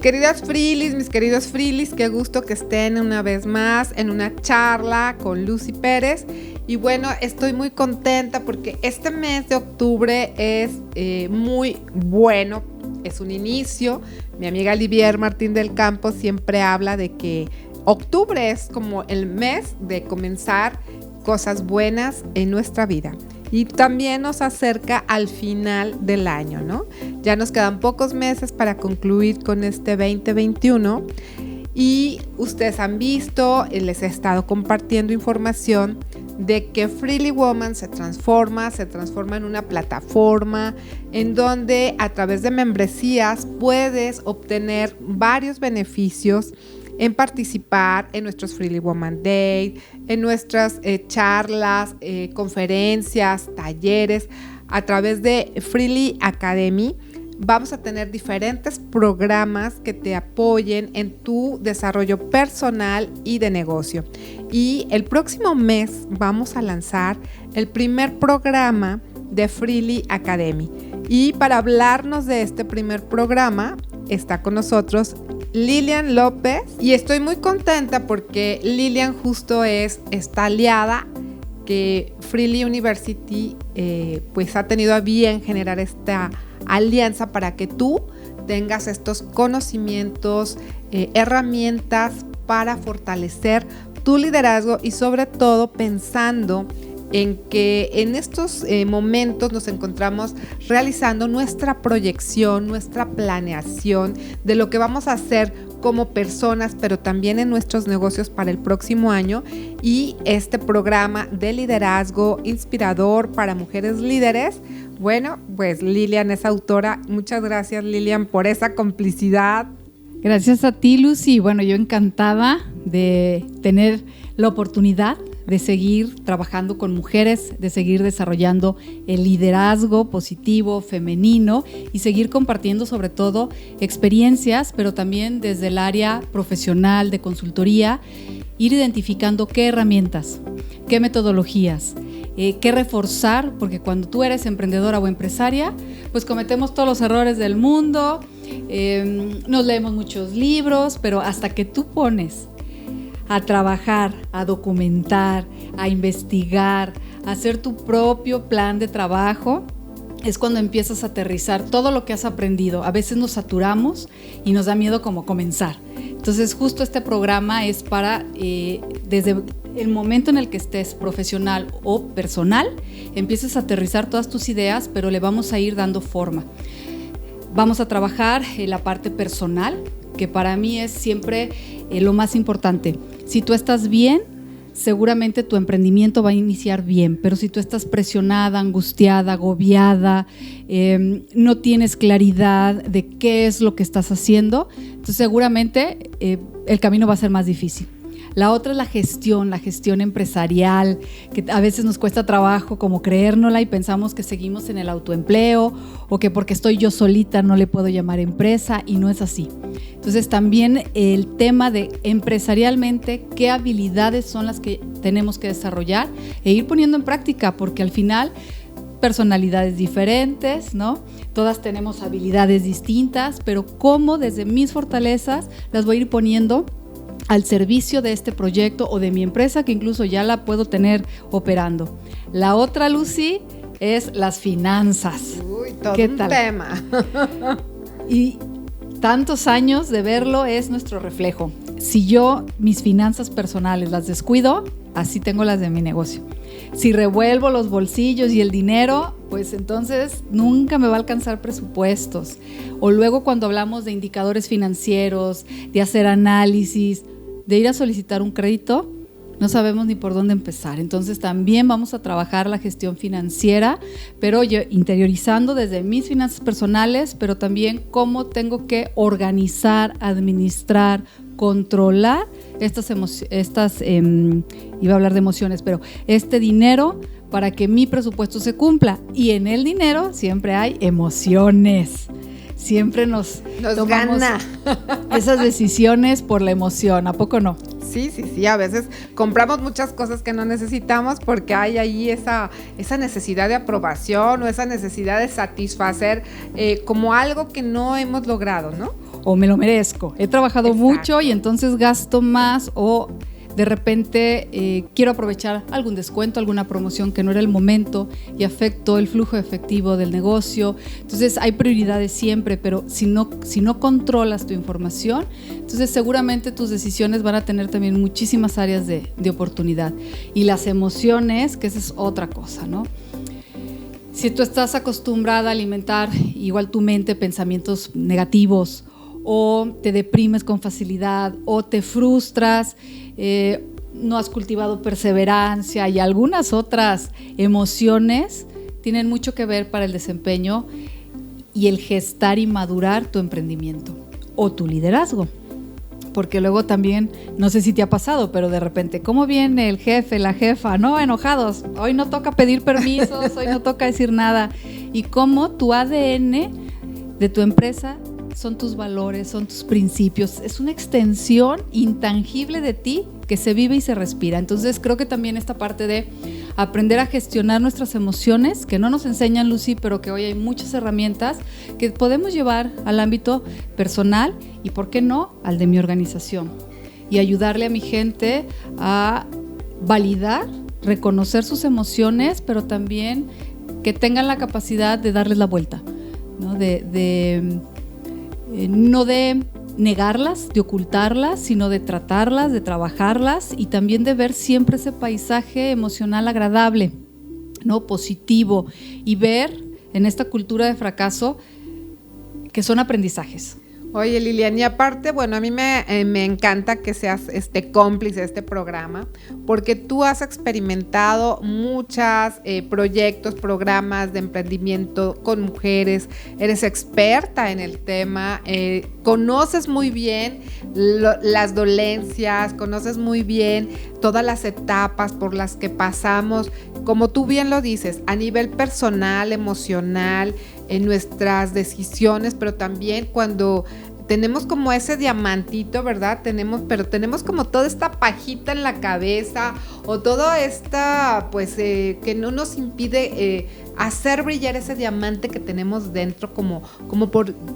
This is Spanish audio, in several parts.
Mis queridos frilis, qué gusto que estén una vez más en una charla con Lucy Pérez. Y bueno, estoy muy contenta porque este mes de octubre es muy bueno, es un inicio. Mi amiga Olivier Martín del Campo siempre habla de que octubre es como el mes de comenzar cosas buenas en nuestra vida. Y también nos acerca al final del año, ¿no? Ya nos quedan pocos meses para concluir con este 2021 y ustedes han visto, les he estado compartiendo información de que Freely Woman se transforma en una plataforma en donde a través de membresías puedes obtener varios beneficios en participar en nuestros Freely Woman Day, en nuestras charlas, conferencias, talleres. A través de Freely Academy vamos a tener diferentes programas que te apoyen en tu desarrollo personal y de negocio. Y el próximo mes vamos a lanzar el primer programa de Freely Academy. Y para hablarnos de este primer programa está con nosotros Lilian López, y estoy muy contenta porque Lilian justo es esta aliada que Freely University pues ha tenido a bien generar esta alianza para que tú tengas estos conocimientos, herramientas para fortalecer tu liderazgo y sobre todo pensando en que en estos momentos nos encontramos realizando nuestra proyección, nuestra planeación de lo que vamos a hacer como personas, pero también en nuestros negocios para el próximo año. Y este programa de liderazgo inspirador para mujeres líderes, bueno, pues Lilian es autora. Muchas gracias, Lilian, por esa complicidad. Gracias a ti, Lucy. Bueno, yo encantada de tener la oportunidad de seguir trabajando con mujeres, de seguir desarrollando el liderazgo positivo, femenino y seguir compartiendo sobre todo experiencias, pero también desde el área profesional de consultoría, ir identificando qué herramientas, qué metodologías, qué reforzar, porque cuando tú eres emprendedora o empresaria, pues cometemos todos los errores del mundo, nos leemos muchos libros, pero hasta que tú pones a trabajar, a documentar, a investigar, a hacer tu propio plan de trabajo, es cuando empiezas a aterrizar todo lo que has aprendido. A veces nos saturamos y nos da miedo como comenzar. Entonces justo este programa es para, desde el momento en el que estés profesional o personal, empieces a aterrizar todas tus ideas, pero le vamos a ir dando forma. Vamos a trabajar en la parte personal, que para mí es siempre lo más importante. Si tú estás bien, seguramente tu emprendimiento va a iniciar bien, pero si tú estás presionada, angustiada, agobiada, no tienes claridad de qué es lo que estás haciendo, entonces seguramente el camino va a ser más difícil. La otra es la gestión empresarial, que a veces nos cuesta trabajo como creérnosla y pensamos que seguimos en el autoempleo o que porque estoy yo solita no le puedo llamar empresa, y no es así. Entonces también el tema de empresarialmente qué habilidades son las que tenemos que desarrollar e ir poniendo en práctica, porque al final personalidades diferentes, ¿no? Todas tenemos habilidades distintas, pero cómo desde mis fortalezas las voy a ir poniendo al servicio de este proyecto o de mi empresa, que incluso ya la puedo tener operando. La otra, Lucy, es las finanzas. Uy, todo ¿Qué un tal? tema. Y tantos años de verlo es nuestro reflejo. Si yo mis finanzas personales las descuido, así tengo las de mi negocio. Si revuelvo los bolsillos y el dinero, pues entonces nunca me va a alcanzar presupuestos. O luego cuando hablamos de indicadores financieros, de hacer análisis, de ir a solicitar un crédito, no sabemos ni por dónde empezar. Entonces también vamos a trabajar la gestión financiera, pero yo interiorizando desde mis finanzas personales, pero también cómo tengo que organizar, administrar, controlar iba a hablar de emociones, pero este dinero para que mi presupuesto se cumpla. Y en el dinero siempre hay emociones. Siempre nos tomamos gana esas decisiones por la emoción, ¿a poco no? Sí, a veces compramos muchas cosas que no necesitamos porque hay ahí esa necesidad de aprobación o esa necesidad de satisfacer como algo que no hemos logrado, ¿no? o me lo merezco. He trabajado mucho y entonces gasto más, o de repente quiero aprovechar algún descuento, alguna promoción que no era el momento y afectó el flujo efectivo del negocio. Entonces hay prioridades siempre, pero si no controlas tu información, entonces seguramente tus decisiones van a tener también muchísimas áreas de oportunidad. Y las emociones, que esa es otra cosa, ¿no? Si tú estás acostumbrada a alimentar igual tu mente pensamientos negativos, o te deprimes con facilidad, o te frustras, no has cultivado perseverancia y algunas otras emociones, tienen mucho que ver para el desempeño y el gestar y madurar tu emprendimiento o tu liderazgo. Porque luego también, no sé si te ha pasado, pero de repente, ¿cómo viene el jefe, la jefa? No, enojados, hoy no toca pedir permisos, hoy no toca decir nada. Y cómo tu ADN de tu empresa son tus valores, son tus principios, es una extensión intangible de ti que se vive y se respira. Entonces creo que también esta parte de aprender a gestionar nuestras emociones, que no nos enseñan, Lucy, pero que hoy hay muchas herramientas que podemos llevar al ámbito personal y, ¿por qué no?, al de mi organización, y ayudarle a mi gente a validar, reconocer sus emociones, pero también que tengan la capacidad de darles la vuelta, ¿no? No de negarlas, de ocultarlas, sino de tratarlas, de trabajarlas, y también de ver siempre ese paisaje emocional agradable, ¿no?, positivo, y ver en esta cultura de fracaso que son aprendizajes. Oye, Lilian, y aparte, bueno, a mí me encanta que seas cómplice de este programa, porque tú has experimentado muchos proyectos, programas de emprendimiento con mujeres, eres experta en el tema, conoces muy bien las dolencias, conoces muy bien todas las etapas por las que pasamos, como tú bien lo dices, a nivel personal, emocional, en nuestras decisiones, pero también cuando tenemos como ese diamantito, ¿verdad? Pero tenemos como toda esta pajita en la cabeza, o toda esta, pues, que no nos impide hacer brillar ese diamante que tenemos dentro,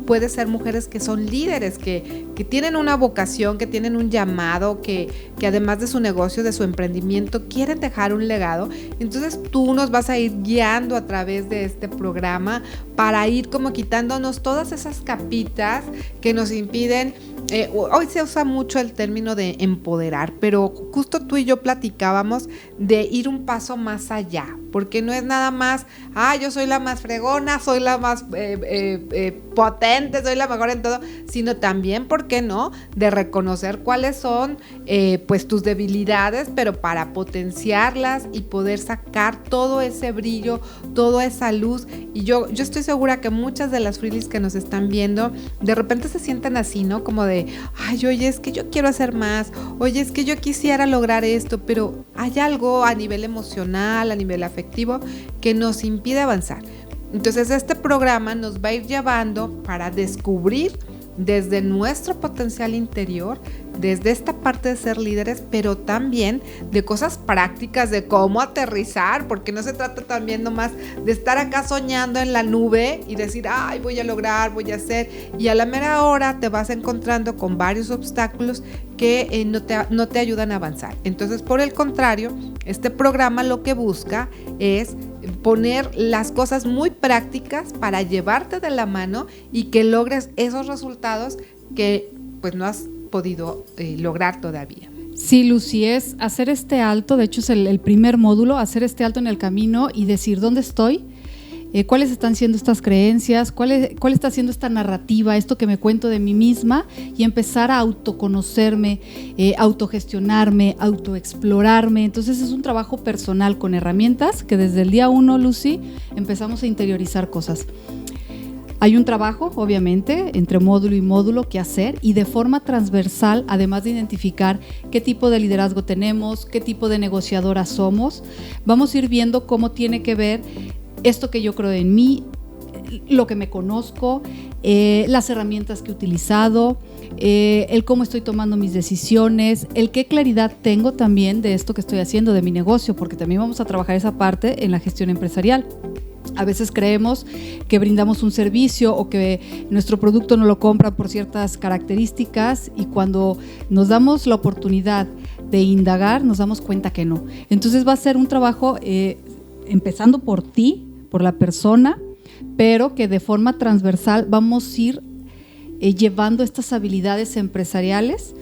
puede ser mujeres que son líderes, que tienen una vocación, que tienen un llamado, que además de su negocio, de su emprendimiento, quieren dejar un legado. Entonces tú nos vas a ir guiando a través de este programa para ir como quitándonos todas esas capitas que nos impiden. Hoy se usa mucho el término de empoderar, pero justo tú y yo platicábamos de ir un paso más allá, porque no es nada más, yo soy la más fregona, soy la más potente, soy la mejor en todo, sino también, ¿por qué no?, de reconocer cuáles son pues tus debilidades, pero para potenciarlas y poder sacar todo ese brillo, toda esa luz. Y yo estoy segura que muchas de las freelies que nos están viendo, de repente se sienten así, ¿no? Como de, oye, es que yo quiero hacer más, oye, es que yo quisiera lograr esto, pero hay algo a nivel emocional, a nivel afectivo, que nos impide avanzar. Entonces este programa nos va a ir llevando para descubrir desde nuestro potencial interior, desde esta parte de ser líderes, pero también de cosas prácticas, de cómo aterrizar, porque no se trata también nomás de estar acá soñando en la nube y decir, voy a lograr, voy a hacer, y a la mera hora te vas encontrando con varios obstáculos que no te ayudan a avanzar. Entonces, por el contrario, este programa lo que busca es poner las cosas muy prácticas para llevarte de la mano y que logres esos resultados que pues no has podido lograr todavía. Sí, Lucy, es hacer este alto, de hecho es el primer módulo, hacer este alto en el camino y decir dónde estoy, cuáles están siendo estas creencias, cuál está siendo esta narrativa, esto que me cuento de mí misma, y empezar a autoconocerme, autogestionarme, autoexplorarme. Entonces es un trabajo personal con herramientas que desde el día 1, Lucy, empezamos a interiorizar cosas. Hay un trabajo, obviamente, entre módulo y módulo que hacer, y de forma transversal, además de identificar qué tipo de liderazgo tenemos, qué tipo de negociadora somos, vamos a ir viendo cómo tiene que ver esto que yo creo en mí, lo que me conozco, las herramientas que he utilizado, el cómo estoy tomando mis decisiones, el qué claridad tengo también de esto que estoy haciendo, de mi negocio, porque también vamos a trabajar esa parte en la gestión empresarial. A veces creemos que brindamos un servicio o que nuestro producto no lo compran por ciertas características, y cuando nos damos la oportunidad de indagar nos damos cuenta que no. Entonces va a ser un trabajo empezando por ti, por la persona, pero que de forma transversal vamos a ir llevando estas habilidades empresariales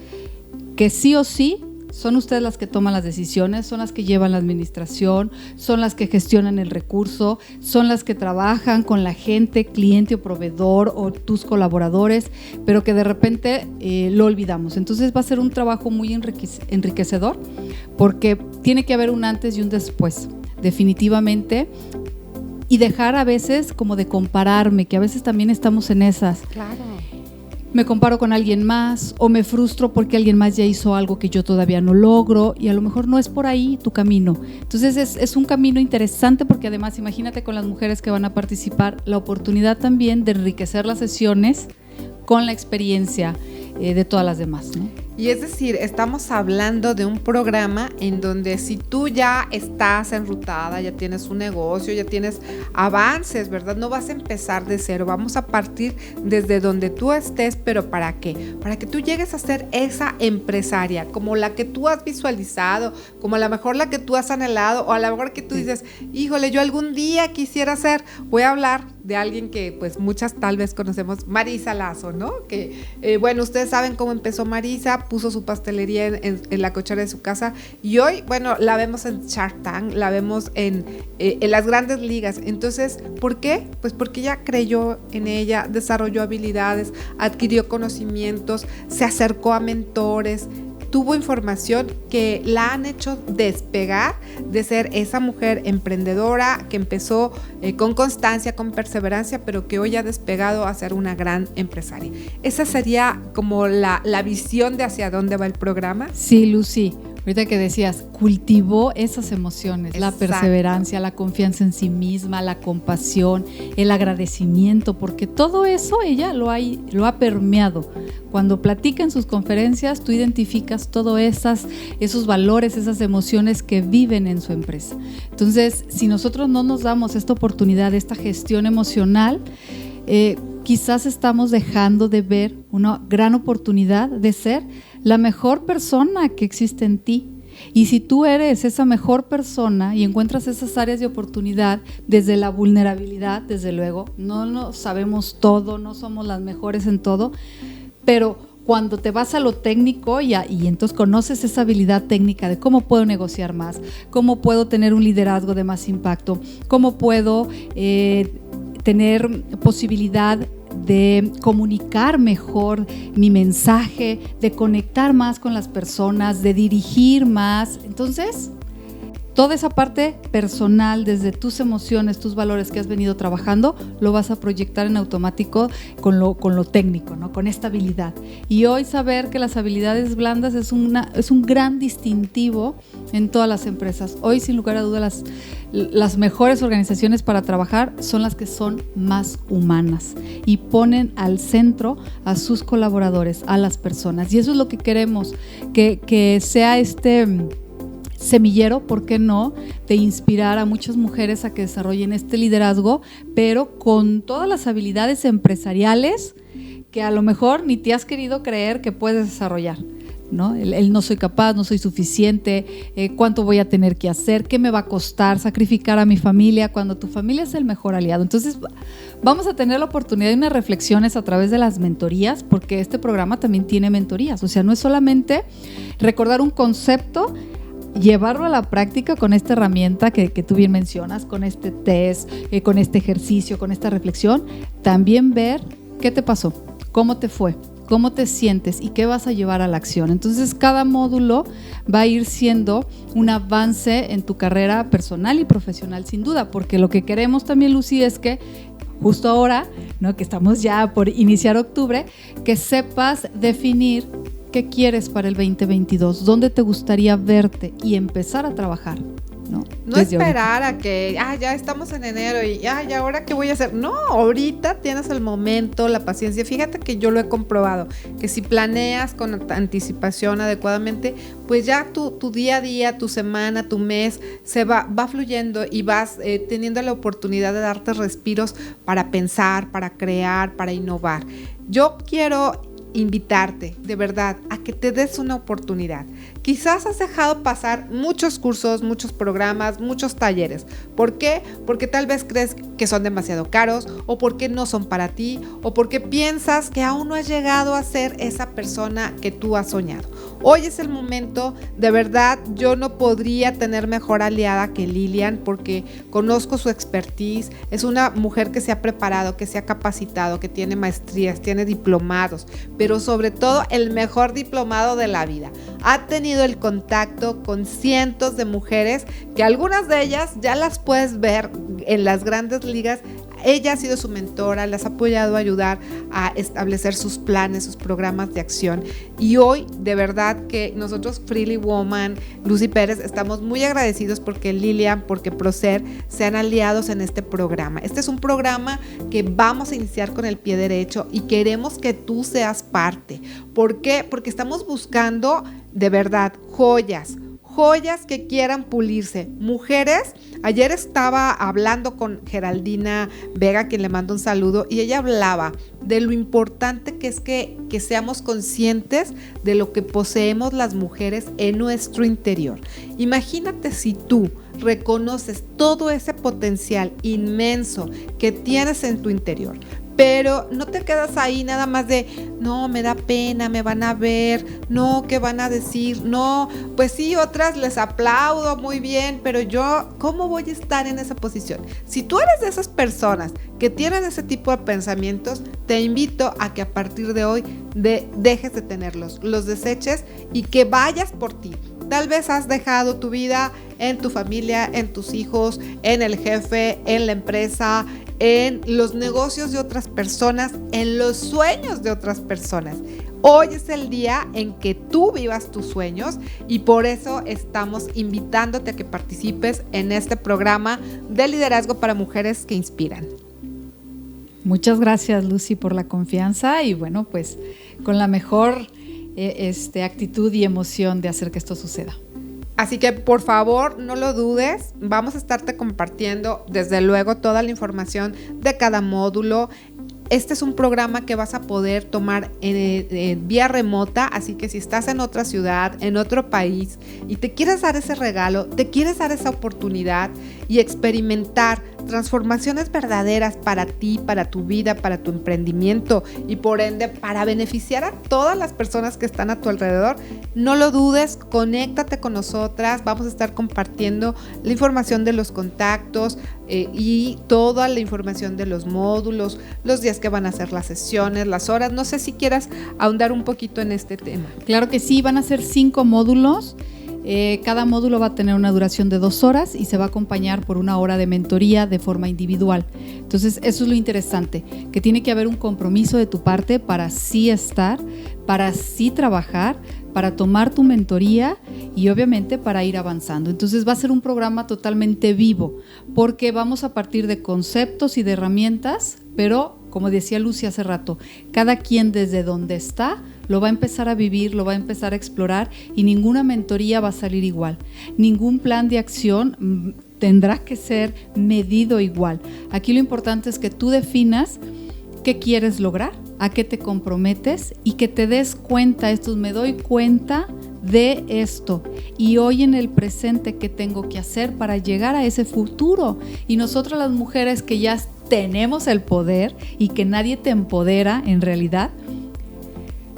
que sí o sí son ustedes las que toman las decisiones, son las que llevan la administración, son las que gestionan el recurso, son las que trabajan con la gente, cliente o proveedor o tus colaboradores, pero que de repente lo olvidamos. Entonces va a ser un trabajo muy enriquecedor, porque tiene que haber un antes y un después, definitivamente, y dejar a veces como de compararme, que a veces también estamos en esas. Claro. Me comparo con alguien más o me frustro porque alguien más ya hizo algo que yo todavía no logro, y a lo mejor no es por ahí tu camino. Entonces es un camino interesante, porque además imagínate con las mujeres que van a participar, la oportunidad también de enriquecer las sesiones con la experiencia de todas las demás, ¿no? Y es decir, estamos hablando de un programa en donde si tú ya estás enrutada, ya tienes un negocio, ya tienes avances, ¿verdad? No vas a empezar de cero, vamos a partir desde donde tú estés, pero ¿para qué? Para que tú llegues a ser esa empresaria, como la que tú has visualizado, como a lo mejor la que tú has anhelado, o a lo mejor que tú dices, híjole, yo algún día quisiera ser. Voy a hablar de alguien que pues muchas tal vez conocemos, Marisa Lazo, ¿no? Que bueno, ustedes saben cómo empezó Marisa, puso su pastelería en la cochera de su casa, y hoy, bueno, la vemos en Shark Tank, la vemos en las grandes ligas. Entonces, ¿por qué? Pues porque ella creyó en ella, desarrolló habilidades, adquirió conocimientos, se acercó a mentores, tuvo información que la han hecho despegar de ser esa mujer emprendedora que empezó con constancia, con perseverancia, pero que hoy ha despegado a ser una gran empresaria. Esa sería como la visión de hacia dónde va el programa. Sí, Lucy. Ahorita que decías, cultivó esas emociones, exacto, la perseverancia, la confianza en sí misma, la compasión, el agradecimiento, porque todo eso ella lo ha permeado. Cuando platica en sus conferencias, tú identificas todos esos valores, esas emociones que viven en su empresa. Entonces, si nosotros no nos damos esta oportunidad, esta gestión emocional, quizás estamos dejando de ver una gran oportunidad de ser la mejor persona que existe en ti. Y si tú eres esa mejor persona y encuentras esas áreas de oportunidad desde la vulnerabilidad, desde luego, no sabemos todo, no somos las mejores en todo, pero cuando te vas a lo técnico y entonces conoces esa habilidad técnica de cómo puedo negociar más, cómo puedo tener un liderazgo de más impacto, cómo puedo tener posibilidad de comunicar mejor mi mensaje, de conectar más con las personas, de dirigir más. Entonces, toda esa parte personal, desde tus emociones, tus valores que has venido trabajando, lo vas a proyectar en automático con lo técnico, ¿no? Con esta habilidad. Y hoy saber que las habilidades blandas es un gran distintivo en todas las empresas. Hoy, sin lugar a dudas, las mejores organizaciones para trabajar son las que son más humanas y ponen al centro a sus colaboradores, a las personas. Y eso es lo que queremos, que sea este semillero, ¿por qué no?, de inspirar a muchas mujeres a que desarrollen este liderazgo, pero con todas las habilidades empresariales que a lo mejor ni te has querido creer que puedes desarrollar, ¿no? El no soy capaz, no soy suficiente, cuánto voy a tener que hacer, qué me va a costar sacrificar a mi familia, cuando tu familia es el mejor aliado. Entonces vamos a tener la oportunidad de unas reflexiones a través de las mentorías, porque este programa también tiene mentorías, o sea, no es solamente recordar un concepto, llevarlo a la práctica con esta herramienta que tú bien mencionas, con este test, con este ejercicio, con esta reflexión, también ver qué te pasó, cómo te fue, cómo te sientes y qué vas a llevar a la acción. Entonces, cada módulo va a ir siendo un avance en tu carrera personal y profesional, sin duda, porque lo que queremos también, Lucy, es que justo ahora, ¿no?, que estamos ya por iniciar octubre, que sepas definir qué quieres para el 2022, dónde te gustaría verte y empezar a trabajar ¿no? No Desde esperar ahorita. a que, ya estamos en enero y ahora qué voy a hacer. No, ahorita tienes el momento, la paciencia. Fíjate que yo lo he comprobado, que si planeas con anticipación adecuadamente, pues ya tu día a día, tu semana, tu mes, va fluyendo y vas teniendo la oportunidad de darte respiros para pensar, para crear, para innovar. Yo quiero invitarte, de verdad, a que te des una oportunidad. Quizás has dejado pasar muchos cursos, muchos programas, muchos talleres. ¿Por qué? Porque tal vez crees que son demasiado caros, o porque no son para ti, o porque piensas que aún no has llegado a ser esa persona que tú has soñado. Hoy es el momento, de verdad, yo no podría tener mejor aliada que Lilian, porque conozco su expertise. Es una mujer que se ha preparado, que se ha capacitado, que tiene maestrías, tiene diplomados, pero sobre todo el mejor diplomado de la vida. Ha tenido el contacto con cientos de mujeres, que algunas de ellas ya las puedes ver en las grandes ligas. Ella ha sido su mentora, las ha apoyado a ayudar a establecer sus planes, sus programas de acción. Y hoy, de verdad que nosotros, Freely Woman, Lucy Pérez, estamos muy agradecidos porque Lilian, porque Procer sean aliados en este programa. Este es un programa que vamos a iniciar con el pie derecho y queremos que tú seas parte. ¿Por qué? Porque estamos buscando, de verdad, joyas que quieran pulirse. Mujeres, ayer estaba hablando con Geraldina Vega, quien le mando un saludo, y ella hablaba de lo importante que es que seamos conscientes de lo que poseemos las mujeres en nuestro interior. Imagínate si tú reconoces todo ese potencial inmenso que tienes en tu interior, pero no te quedas ahí nada más de, no, me da pena, me van a ver, no, ¿qué van a decir? No, pues sí, otras les aplaudo, muy bien, pero yo, ¿cómo voy a estar en esa posición? Si tú eres de esas personas que tienen ese tipo de pensamientos, te invito a que a partir de hoy dejes de tenerlos, los deseches y que vayas por ti. Tal vez has dejado tu vida en tu familia, en tus hijos, en el jefe, en la empresa, en los negocios de otras personas, en los sueños de otras personas. Hoy es el día en que tú vivas tus sueños y por eso estamos invitándote a que participes en este programa de liderazgo para mujeres que inspiran. Muchas gracias, Lucy, por la confianza y bueno, pues con la mejor actitud y emoción de hacer que esto suceda. Así que por favor no lo dudes, vamos a estarte compartiendo desde luego toda la información de cada módulo. Este es un programa que vas a poder tomar en vía remota, así que si estás en otra ciudad, en otro país y te quieres dar ese regalo, te quieres dar esa oportunidad y experimentar transformaciones verdaderas para ti, para tu vida, para tu emprendimiento y por ende para beneficiar a todas las personas que están a tu alrededor, no lo dudes, conéctate con nosotras, vamos a estar compartiendo la información de los contactos y toda la información de los módulos, los días que van a ser las sesiones, las horas. No sé si quieras ahondar un poquito en este tema. Claro que sí, van a ser 5 módulos. Cada módulo va a tener una duración de 2 horas y se va a acompañar por 1 hora de mentoría de forma individual. Entonces, eso es lo interesante, que tiene que haber un compromiso de tu parte para sí estar, para sí trabajar, para tomar tu mentoría y obviamente para ir avanzando. Entonces va a ser un programa totalmente vivo porque vamos a partir de conceptos y de herramientas, pero como decía Lucy hace rato, cada quien desde donde está lo va a empezar a vivir, lo va a empezar a explorar y ninguna mentoría va a salir igual. Ningún plan de acción tendrá que ser medido igual. Aquí lo importante es que tú definas qué quieres lograr, a qué te comprometes y que te des cuenta, me doy cuenta de esto y hoy en el presente qué tengo que hacer para llegar a ese futuro. Y nosotras las mujeres que ya tenemos el poder y que nadie te empodera en realidad,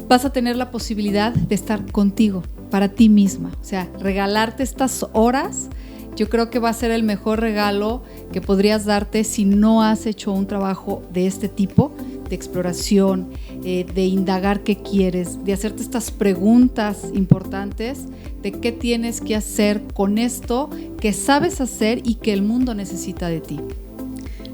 vas a tener la posibilidad de estar contigo, para ti misma, o sea, regalarte estas horas. Yo creo que va a ser el mejor regalo que podrías darte si no has hecho un trabajo de este tipo, de exploración, de indagar qué quieres, de hacerte estas preguntas importantes de qué tienes que hacer con esto que sabes hacer y que el mundo necesita de ti.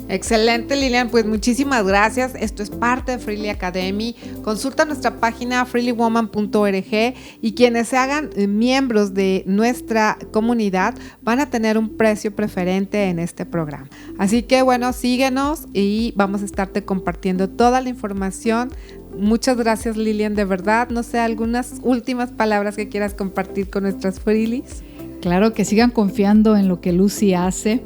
Excelente, Lilian, pues muchísimas gracias. Esto es parte de Freely Academy. Consulta nuestra página freelywoman.org y quienes se hagan miembros de nuestra comunidad van a tener un precio preferente en este programa. Así que bueno, síguenos y vamos a estarte compartiendo toda la información. Muchas gracias, Lilian, de verdad. No sé, algunas últimas palabras que quieras compartir con nuestras Freelies. Claro, que sigan confiando en lo que Lucy hace,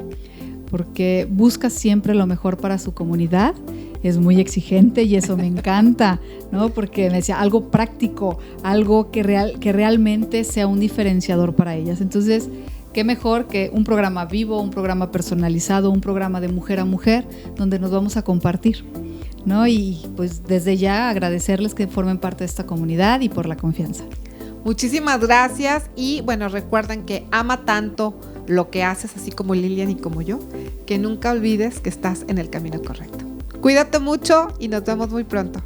porque busca siempre lo mejor para su comunidad. Es muy exigente y eso me encanta, ¿no? Porque me decía algo práctico, algo que realmente sea un diferenciador para ellas. Entonces, qué mejor que un programa vivo, un programa personalizado, un programa de mujer a mujer, donde nos vamos a compartir, ¿no? Y pues desde ya agradecerles que formen parte de esta comunidad y por la confianza. Muchísimas gracias y bueno, recuerden que ama tanto lo que haces, así como Lilian y como yo, que nunca olvides que estás en el camino correcto. Cuídate mucho y nos vemos muy pronto.